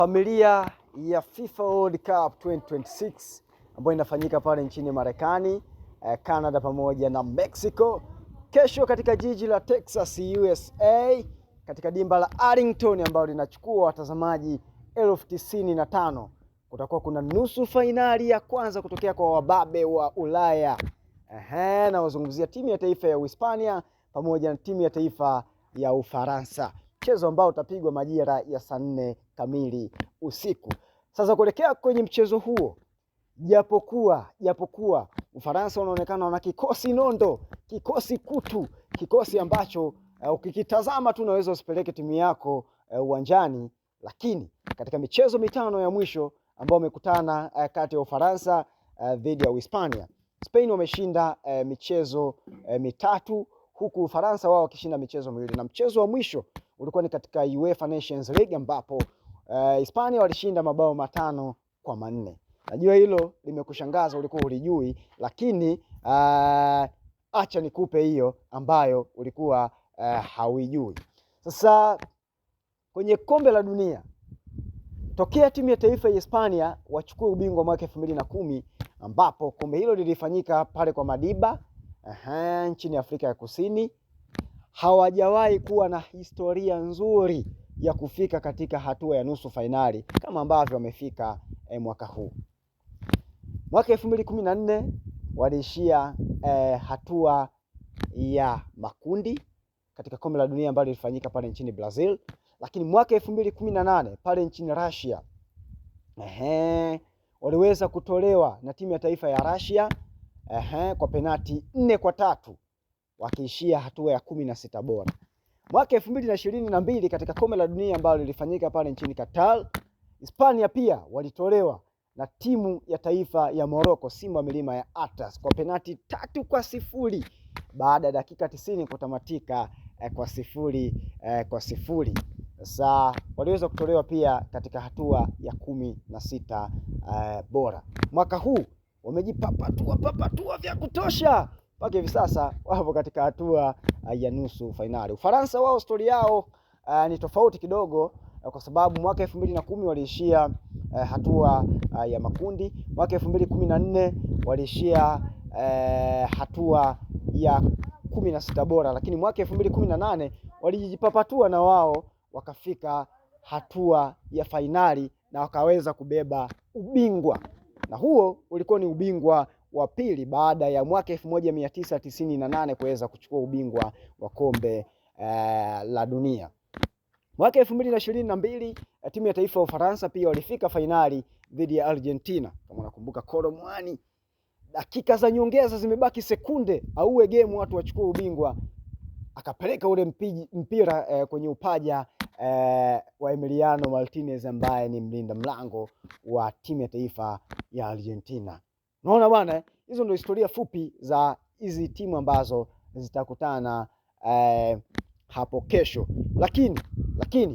Familia ya FIFA World Cup 2026 ambayo inafanyika pale nchini Marekani, Canada pamoja na Mexico. Kesho katika jiji la Texas, USA, katika dimba la Arlington ambalo linachukua watazamaji 95,000. Kutakuwa kuna nusu fainali ya kwanza kutokea kwa wababe wa Ulaya. Na wazungumzia timu ya taifa ya Uhispania pamoja na timu ya taifa ya Ufaransa. Mchezo ambao utapigwa majira ya saa 4 kamili usiku. Sasa kuelekea kwenye mchezo huo, japokuwa Ufaransa wanaonekana wana kikosi nondo, kikosi kutu, kikosi ambacho ukikitazama tu unaweza usipeleke timu yako uwanjani, lakini katika michezo mitano ya mwisho ambao wamekutana kati ya Ufaransa dhidi ya Uhispania, Spain wameshinda michezo mitatu, huku Ufaransa wao wakishinda michezo miwili, na mchezo wa mwisho ulikuwa ni katika UEFA Nations League ambapo Hispania walishinda mabao 5-4. Najua hilo limekushangaza, ulikuwa ulijui, lakini acha nikupe hiyo ambayo ulikuwa hauijui. Sasa kwenye kombe la dunia, tokea timu ya taifa ya Hispania wachukue ubingwa mwaka 2010 ambapo kombe hilo lilifanyika pale kwa Madiba nchini Afrika ya Kusini, hawajawahi kuwa na historia nzuri ya kufika katika hatua ya nusu fainali kama ambavyo wamefika mwaka huu. Mwaka 2014 waliishia hatua ya makundi katika kombe la dunia ambalo lilifanyika pale nchini Brazil, lakini mwaka 2018 pale nchini Russia waliweza kutolewa na timu ya taifa ya Russia kwa penati 4-3 wakiishia hatua ya 16 bora. Mwaka 2022 katika kombe la dunia ambalo lilifanyika pale nchini Qatar, Hispania pia walitolewa na timu ya taifa ya Morocco, Simba Milima ya Atlas, kwa penati 3-0 baada ya dakika 90 kutamatika kwa 0-0. Sasa waliweza kutolewa pia katika hatua ya 16 bora. Mwaka huu wamejipapatua vya kutosha, mpaka hivi sasa wapo katika hatua ya nusu fainali. Ufaransa wao story yao ni tofauti kidogo, kwa sababu mwaka 2010 waliishia hatua ya makundi. Mwaka 2014 waliishia hatua ya 16 bora, lakini mwaka 2018 walijipapatua na wao wakafika hatua ya fainali na wakaweza kubeba ubingwa, na huo ulikuwa ni ubingwa wa pili baada ya mwaka 1998 kuweza kuchukua ubingwa wa kombe la dunia. Mwaka 2022 timu ya taifa ya Ufaransa pia walifika fainali dhidi ya Argentina. Kama unakumbuka, Kolo Muani, dakika za nyongeza zimebaki sekunde auwe game watu wachukue ubingwa, akapeleka ule mpira kwenye upaja wa Emiliano Martinez ambaye ni mlinda mlango wa timu ya taifa ya Argentina. Unaona bwana, hizo ndio historia fupi za hizi timu ambazo zitakutana hapo kesho. Lakini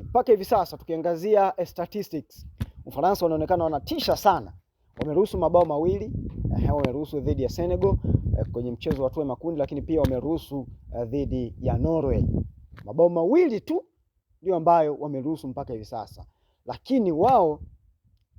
mpaka hivi sasa tukiangazia statistics, Ufaransa wanaonekana wanatisha sana. Wameruhusu mabao mawili, wameruhusu dhidi ya Senegal kwenye mchezo wa hatua ya makundi, lakini pia wameruhusu dhidi ya Norway. Mabao mawili tu ndio ambayo wameruhusu mpaka hivi sasa, lakini wao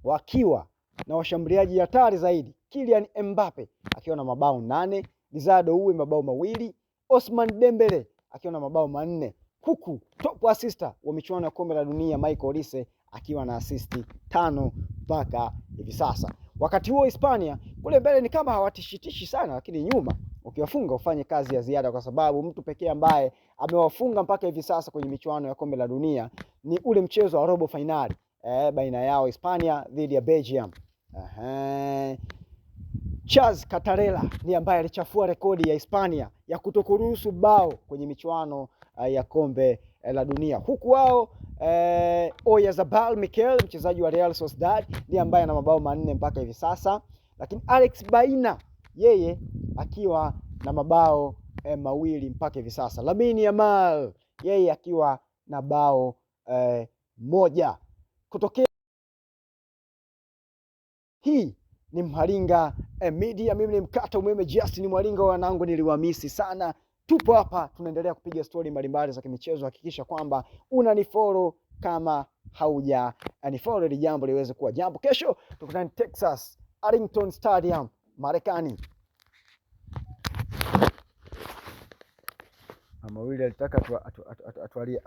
wakiwa na washambuliaji hatari zaidi, Kylian Mbappe akiwa na mabao 8, Lizardo Uwe mabao mawili, Ousmane Dembele akiwa na mabao 4, huku top assista wa michuano ya kombe la dunia Michael Olise akiwa na assist 5 mpaka hivi sasa. Wakati huo Hispania kule mbele ni kama hawatishitishi sana, lakini nyuma ukiwafunga ufanye kazi ya ziada, kwa sababu mtu pekee ambaye amewafunga mpaka hivi sasa kwenye michuano ya kombe la dunia ni ule mchezo wa robo finali baina yao Hispania dhidi ya Belgium. Charles Catarella ni ambaye alichafua rekodi ya Hispania ya kutokuruhusu bao kwenye michuano ya kombe la dunia, huku wao Oyarzabal Mikel, mchezaji wa Real Sociedad, ni ambaye ana mabao 4 mpaka hivi sasa, lakini Alex Baina yeye akiwa na mabao 2 mpaka hivi sasa. Lamine Yamal yeye akiwa na bao 1 kutokea. Hii ni Mhalinga Media, mimi ni mkata umeme Justin Mwalinga, wanangu niliwamisi sana. Tupo hapa tunaendelea kupiga story mbalimbali za kimichezo. Hakikisha kwamba unanifollow kama hauja follow ile jambo liweze kuwa jambo. Kesho tukutane Texas, Arlington Stadium, Marekani. Mama Willy alitaka atualie